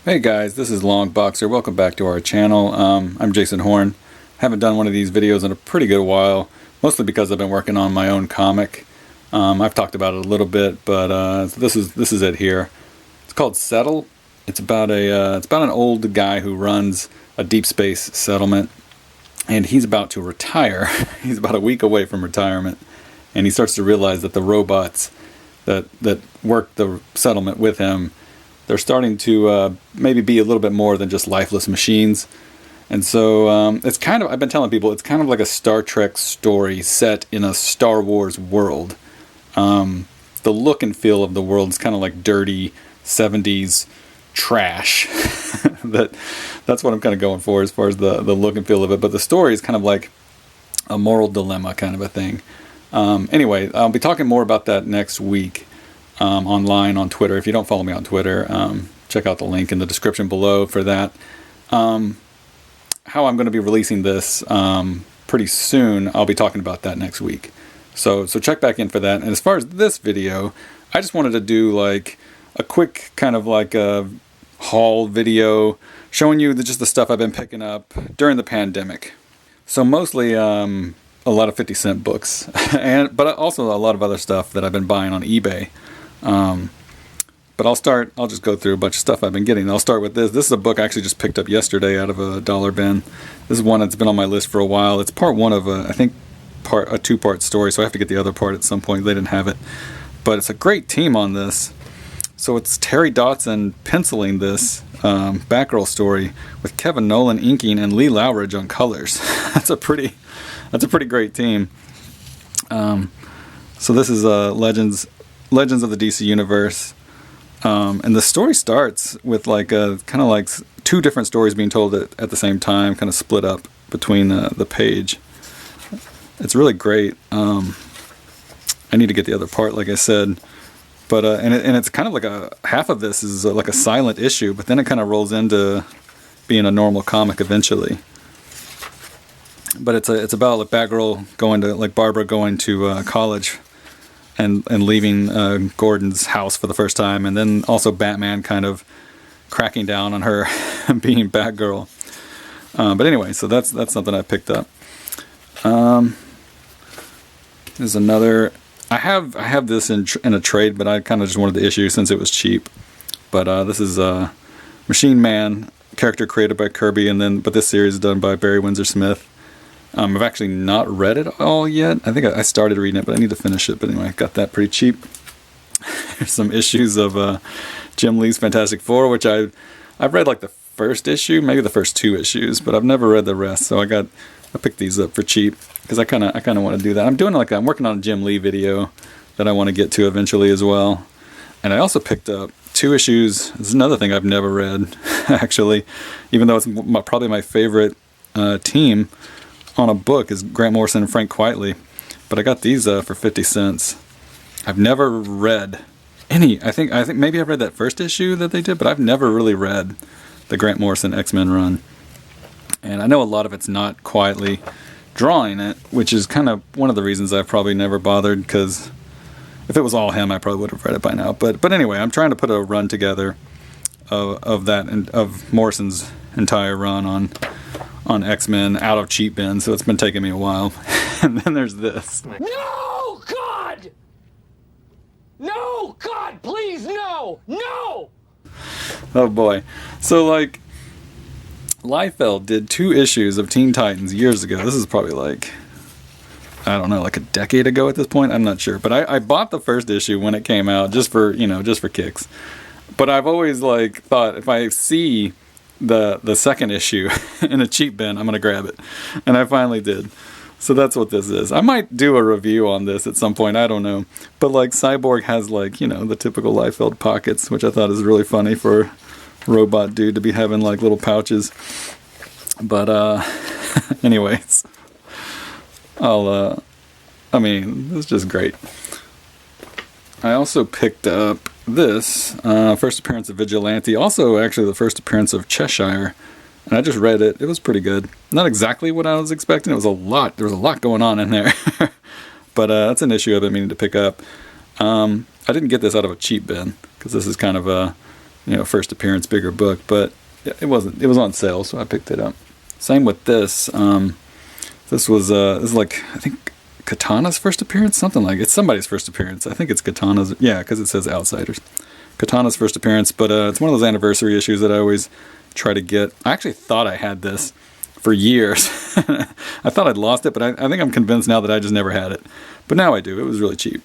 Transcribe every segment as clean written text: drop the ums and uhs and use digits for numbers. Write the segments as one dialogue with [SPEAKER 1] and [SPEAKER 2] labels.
[SPEAKER 1] Hey guys, this is Longboxer. Welcome back to our channel. I'm Jason Horn. Haven't done one of these videos in a pretty good while, mostly because I've been working on my own comic. I've talked about it a little bit, but this is it here. It's called Settle. It's about an old guy who runs a deep space settlement, and he's about to retire. He's about a week away from retirement, and he starts to realize that the robots that work the settlement with him, they're starting to maybe be a little bit more than just lifeless machines. And so it's kind of, I've been telling people, it's kind of like a Star Trek story set in a Star Wars world. The look and feel of the world is kind of like dirty 70s trash. That's what I'm kind of going for as far as the look and feel of it. But the story is kind of like a moral dilemma kind of a thing. Anyway, I'll be talking more about that next week. Online on Twitter. If you don't follow me on Twitter, check out the link in the description below for that. How I'm going to be releasing this pretty soon, I'll be talking about that next week. So check back in for that. And as far as this video, I just wanted to do like a quick kind of like a haul video showing you just the stuff I've been picking up during the pandemic. So mostly a lot of 50-cent books, but also a lot of other stuff that I've been buying on eBay. But I'll just go through a bunch of stuff I've been getting. I'll start with this. This is a book I actually just picked up yesterday out of a dollar bin. This is one that's been on my list for a while. It's part one of a two-part story, so I have to get the other part at some point. They didn't have it. But it's a great team on this. So it's Terry Dotson penciling this Batgirl story with Kevin Nolan inking and Lee Lowridge on colors. That's a pretty great team. So this is Legends of the DC Universe, and the story starts with like kind of like two different stories being told at the same time, kind of split up between the page. It's really great. I need to get the other part, like I said, but and it's kind of like half of this is like a silent issue, but then it kind of rolls into being a normal comic eventually. But it's about like Batgirl Barbara going to college. And leaving Gordon's house for the first time, and then also Batman kind of cracking down on her being Batgirl. But anyway, so that's something I picked up. There's another. I have this in a trade, but I kind of just wanted the issue since it was cheap. But this is Machine Man, character created by Kirby, but this series is done by Barry Windsor Smith. I've actually not read it all yet. I think I started reading it, but I need to finish it. But anyway, I got that pretty cheap. There's some issues of Jim Lee's Fantastic Four, which I've read like the first issue, maybe the first two issues, but I've never read the rest. So I picked these up for cheap because I kind of want to do that. I'm working on a Jim Lee video that I want to get to eventually as well. And I also picked up 2 issues. This is another thing I've never read actually, even though it's probably my favorite team on a book is Grant Morrison and Frank Quitely, but I got these for 50 cents. I've never read any. I think maybe I've read that first issue that they did, but I've never really read the Grant Morrison X-Men run. And I know a lot of it's not Quitely drawing it, which is kind of one of the reasons I've probably never bothered, because if it was all him, I probably would have read it by now. But anyway, I'm trying to put a run together of that and of Morrison's entire run on X-Men out of cheap bins, so it's been taking me a while. And then there's this.
[SPEAKER 2] No, God! No, God, please, no! No!
[SPEAKER 1] Oh boy. So like, Liefeld did 2 issues of Teen Titans years ago. This is probably like, I don't know, like a decade ago at this point. I'm not sure. But I bought the first issue when it came out just for kicks. But I've always like thought if I see the second issue in a cheap bin, I'm gonna grab it, and I finally did. So that's what this is. I might do a review on this at some point, I don't know, but like Cyborg has like the typical Liefeld pockets, which I thought is really funny for a robot dude to be having like little pouches. But anyways, it's just great. I also picked up this first appearance of Vigilante, also actually the first appearance of Cheshire, and I just read it. It was pretty good. Not exactly what I was expecting. There was a lot going on in there. But that's an issue I've been meaning to pick up. I didn't get this out of a cheap bin because this is kind of first appearance, bigger book, but it wasn't. It was on sale, so I picked it up. Same with this. This is like, I think, Katana's first appearance, something like it's somebody's first appearance. I think it's Katana's. Yeah, because it says Outsiders. Katana's first appearance, but it's one of those anniversary issues that I always try to get. I actually thought I had this for years. I thought I'd lost it, but I think I'm convinced now that I just never had it. But now I do. It was really cheap.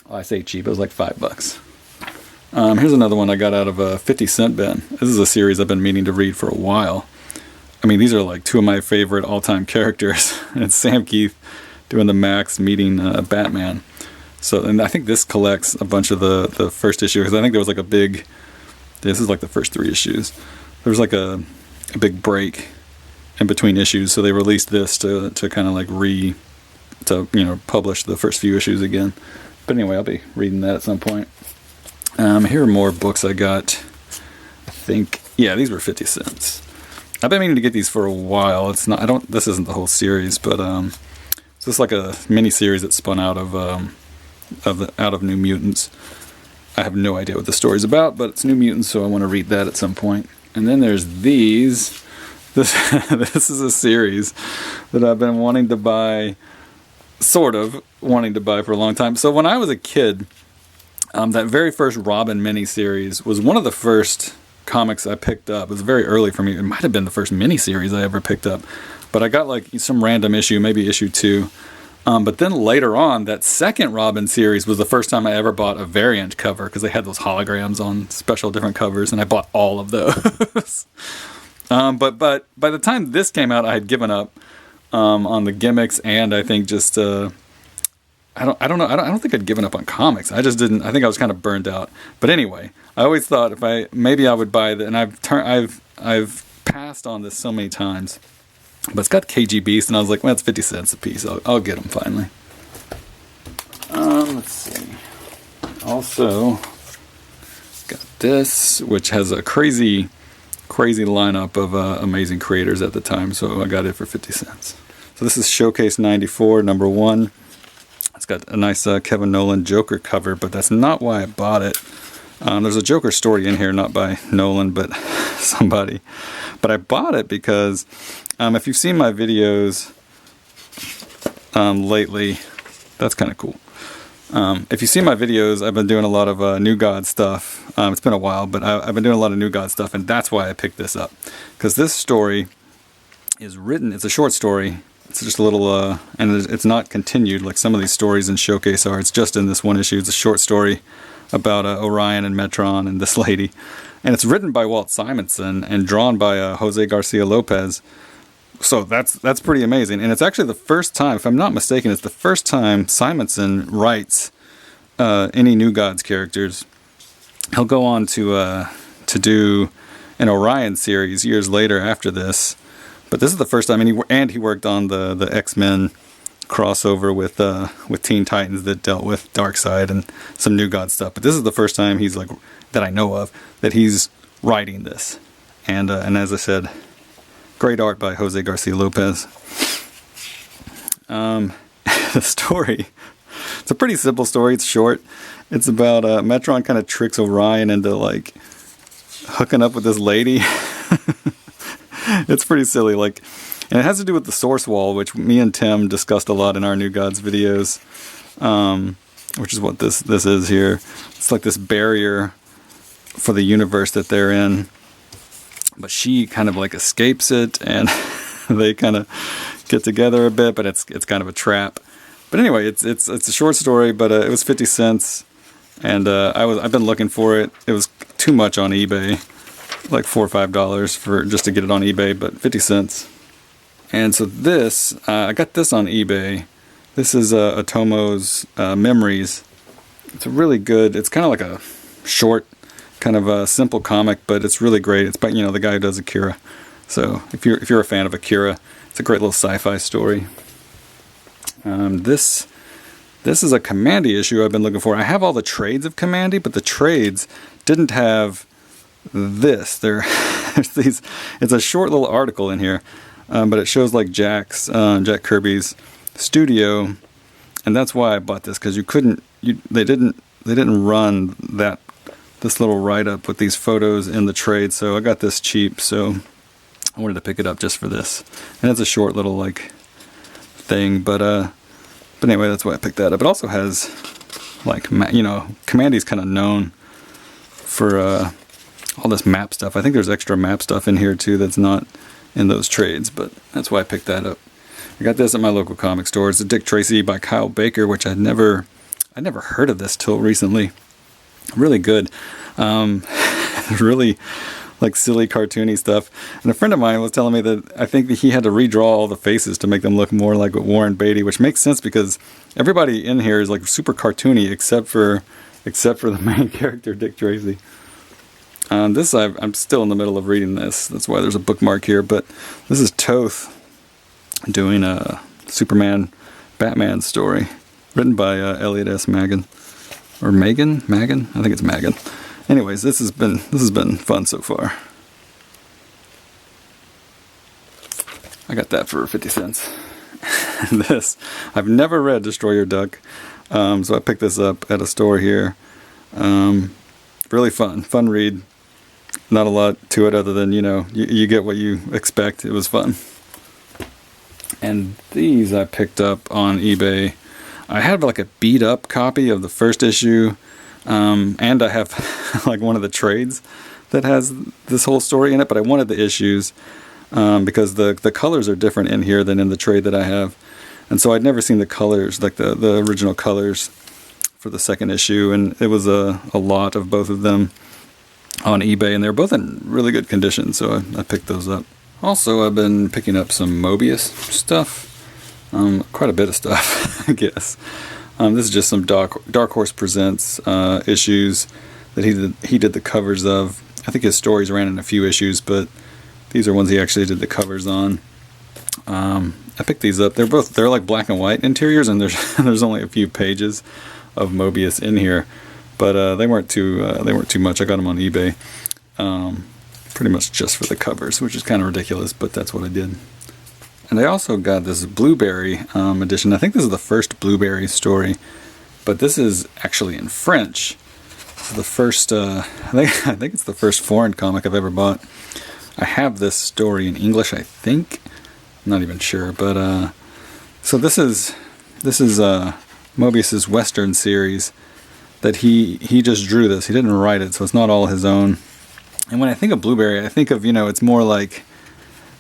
[SPEAKER 1] Well, I say cheap. It was like $5. Here's another one I got out of a 50-cent bin. This is a series I've been meaning to read for a while. I mean, these are like two of my favorite all-time characters. And it's Sam Keith doing the Max meeting Batman. So, and I think this collects a bunch of the first issue, because I think there was like a big, this is like the first 3 issues. There was like a big break in between issues, so they released this to kind of like publish the first few issues again. But anyway, I'll be reading that at some point. Here are more books I got. I think, yeah, these were 50 cents. I've been meaning to get these for a while. It's not. This isn't the whole series, but it's just like a mini series that spun out of New Mutants. I have no idea what the story's about, but it's New Mutants, so I want to read that at some point. And then there's these. This is a series that I've been wanting to buy, sort of wanting to buy for a long time. So when I was a kid, that very first Robin miniseries was one of the first comics I picked up. It was very early for me. It might have been the first miniseries I ever picked up, but I got like some random issue, maybe issue 2. But then later on, that second Robin series was the first time I ever bought a variant cover, because they had those holograms on special different covers, and I bought all of those. But by the time this came out, I had given up on the gimmicks, and I think just I don't know. I don't think I'd given up on comics. I just didn't. I think I was kind of burned out. But anyway, I always thought maybe I would buy that, and I've passed on this so many times. But it's got kgbs, and I was like, well, it's 50 cents a piece. I'll get them finally. Let's see. Also, got this, which has a crazy lineup of amazing creators at the time. So I got it for 50 cents. So this is Showcase 94, number 1. It's got a nice Kevin Nolan Joker cover, but that's not why I bought it. There's a Joker story in here, not by Nolan, but somebody. But I bought it because if you've seen my videos lately, that's kind of cool. If you see my videos, I've been doing a lot of New God stuff. It's been a while, but I've been doing a lot of New God stuff, and that's why I picked this up. Because this story is written, it's a short story. It's just a little, and it's not continued like some of these stories in Showcase are. It's just in this one issue. It's a short story about Orion and Metron and this lady. And it's written by Walt Simonson and drawn by Jose Garcia Lopez. So that's pretty amazing. And it's actually the first time, if I'm not mistaken, it's the first time Simonson writes any New Gods characters. He'll go on to do an Orion series years later after this. But this is the first time, and he worked on the X-Men crossover with Teen Titans that dealt with Darkseid and some New God stuff. But this is the first time he's like, that I know of, that he's writing this. And as I said, great art by Jose Garcia Lopez. The story, it's a pretty simple story. It's short. It's about Metron kind of tricks Orion into like hooking up with this lady. It's pretty silly, and it has to do with the source wall, which me and Tim discussed a lot in our New Gods videos, which is what this is here. It's like this barrier for the universe that they're in, but she kind of like escapes it, and they kind of get together a bit, but it's kind of a trap. But anyway, it's a short story, but it was 50 cents, and I've been looking for it. It was too much on eBay. Like $4 or $5 for just to get it on eBay, but 50 cents. And so this, I got this on eBay. This is Atomos Memories. It's a really good, it's kind of like a short, kind of a simple comic, but it's really great. It's by, the guy who does Akira. So if you're a fan of Akira, it's a great little sci-fi story. This is a Kamandi issue I've been looking for. I have all the trades of Kamandi, but the trades didn't have this. There's these. It's a short little article in here, but it shows like Jack Kirby's studio, and that's why I bought this, because they didn't run that this little write-up with these photos in the trade, so I got this cheap, so I wanted to pick it up just for this. And it's a short little like thing, but anyway, that's why I picked that up. It also has like, you know, Commandy's kind of known for all this map stuff. I think there's extra map stuff in here too that's not in those trades, but that's why I picked that up. I got this at my local comic store. It's a Dick Tracy by Kyle Baker, which I'd never heard of this till recently. Really good. Really like silly cartoony stuff. And a friend of mine was telling me that I think that he had to redraw all the faces to make them look more like Warren Beatty, which makes sense because everybody in here is like super cartoony except for the main character, Dick Tracy. This I'm still in the middle of reading this. That's why there's a bookmark here. But this is Toth doing a Superman Batman story written by Elliot S. Magan. Or Magan? I think it's Magan. Anyways, this has been fun so far. I got that for 50 cents. This, I've never read Destroy Your Duck, so I picked this up at a store here. Really fun read. Not a lot to it other than, you know, you get what you expect. It was fun. And these I picked up on eBay. I have like a beat up copy of the first issue. And I have like one of the trades that has this whole story in it, but I wanted the issues because the colors are different in here than in the trade that I have. And so I'd never seen the colors, like the original colors for the second issue, and it was a lot of both of them on eBay, and they're both in really good condition, so I picked those up. Also, I've been picking up some Moebius stuff, quite a bit of stuff, I guess. This is just some Dark Horse Presents issues that he did the covers of. I think his stories ran in a few issues, but these are ones he actually did the covers on. I picked these up. They're like black and white interiors, and there's only a few pages of Moebius in here, but they weren't too much. I got them on eBay, pretty much just for the covers, which is kind of ridiculous, but that's what I did. And I also got this Blueberry edition. I think this is the first Blueberry story, but this is actually in French. This is the first, I think it's the first foreign comic I've ever bought. I have this story in English, I think. I'm not even sure, but so this is Moebius's Western series that he just drew this. He didn't write it, so it's not all his own. And when I think of Blueberry, I think of, you know, it's more like,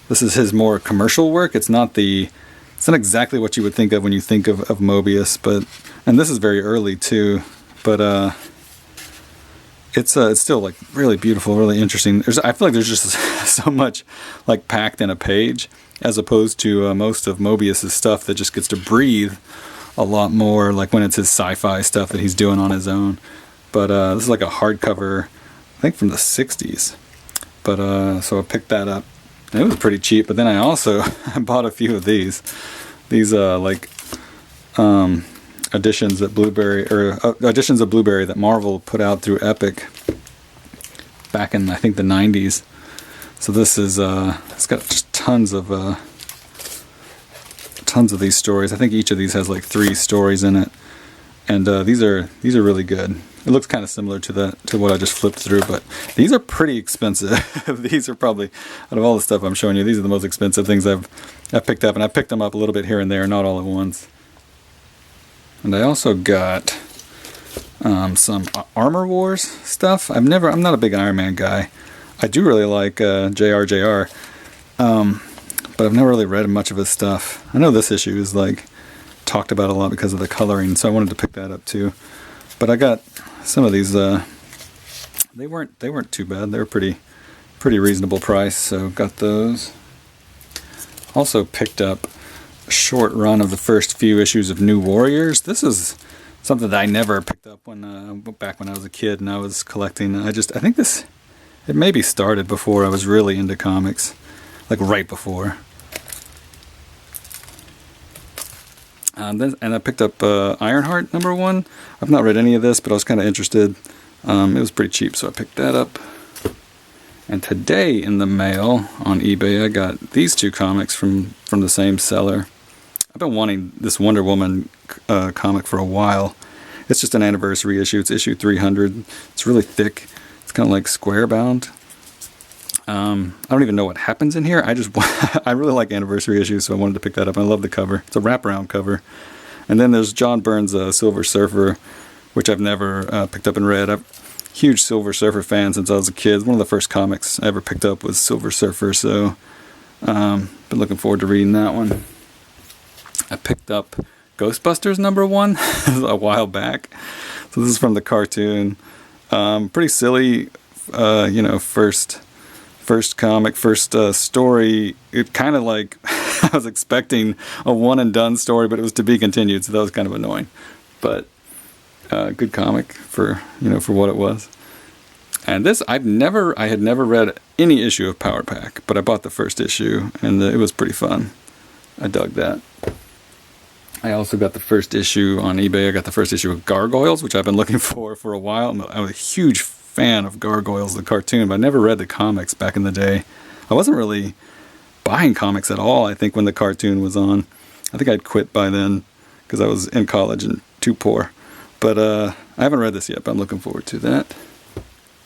[SPEAKER 1] this is his more commercial work. It's not exactly what you would think of when you think of Moebius, and this is very early too, but it's still like really beautiful, really interesting. I feel like there's just so much like packed in a page, as opposed to most of Moebius's stuff that just gets to breathe a lot more, like when it's his sci-fi stuff that he's doing on his own. But this is like a hardcover, I think from the 60s. But so I picked that up. And it was pretty cheap, but then I also bought a few of these like editions of Blueberry that Marvel put out through Epic back in, I think, the 90s. So this is it's got just tons of these stories. I think each of these has like 3 stories in it, and these are really good. It looks kind of similar to what I just flipped through, but these are pretty expensive. These are probably, out of all the stuff I'm showing you, these are the most expensive things I've picked up, and I picked them up a little bit here and there, not all at once. And I also got some Armor Wars stuff. I'm not a big Iron Man guy. I do really like JR, but I've never really read much of his stuff. I know this issue is like talked about a lot because of the coloring, so I wanted to pick that up too. But I got some of these. They weren't too bad. They were pretty reasonable price. So got those. Also picked up a short run of the first few issues of New Warriors. This is something that I never picked up back when I was a kid and I was collecting. I think it maybe started before I was really into comics, like right before. And I picked up Ironheart #1. I've not read any of this, but I was kind of interested. It was pretty cheap, so I picked that up. And today in the mail on eBay, I got these 2 comics from the same seller. I've been wanting this Wonder Woman comic for a while, It's just an anniversary issue. It's issue 300. It's really thick. It's kind of like square bound. I don't even know what happens in here. I really like anniversary issues, so I wanted to pick that up. I love the cover. It's a wraparound cover. And then there's John Byrne's Silver Surfer, which I've never picked up and read. I'm a huge Silver Surfer fan since I was a kid. One of the first comics I ever picked up was Silver Surfer, so been looking forward to reading that one. I picked up Ghostbusters #1 a while back. So this is from the cartoon. Pretty silly, you know, first comic, first story. It kind of like I was expecting a one and done story, but it was to be continued, so that was kind of annoying. But good comic for, you know, for what it was. And this I had never read any issue of Power Pack, but I bought the first issue and it was pretty fun. I dug that. I also got the first issue on eBay. I got the first issue of Gargoyles, which I've been looking for a while. I was a huge fan of Gargoyles, the cartoon, but I never read the comics back in the day. I wasn't really buying comics at all, I think, when the cartoon was on. I think I'd quit by then because I was in college and too poor. But I haven't read this yet, but I'm looking forward to that.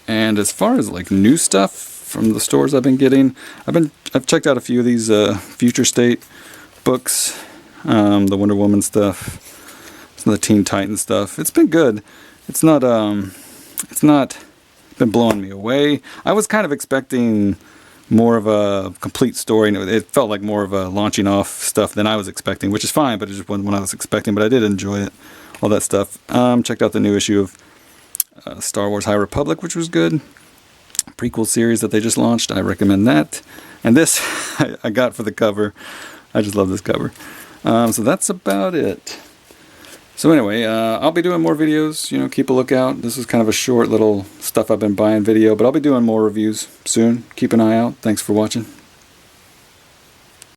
[SPEAKER 1] And as far as like new stuff from the stores I've been getting, I've checked out a few of these Future State books. The Wonder Woman stuff, some of the Teen Titans stuff. It's been good. It's not been blowing me away. I was kind of expecting more of a complete story. It felt like more of a launching off stuff than I was expecting, which is fine, but it just wasn't what I was expecting. But I did enjoy it, all that stuff. Checked out the new issue of Star Wars High Republic, which was good. Prequel series that they just launched. I recommend that. And this I got for the cover. I just love this cover. So that's about it. So anyway, I'll be doing more videos, you know, keep a lookout. This is kind of a short little stuff I've been buying video, but I'll be doing more reviews soon. Keep an eye out. Thanks for watching.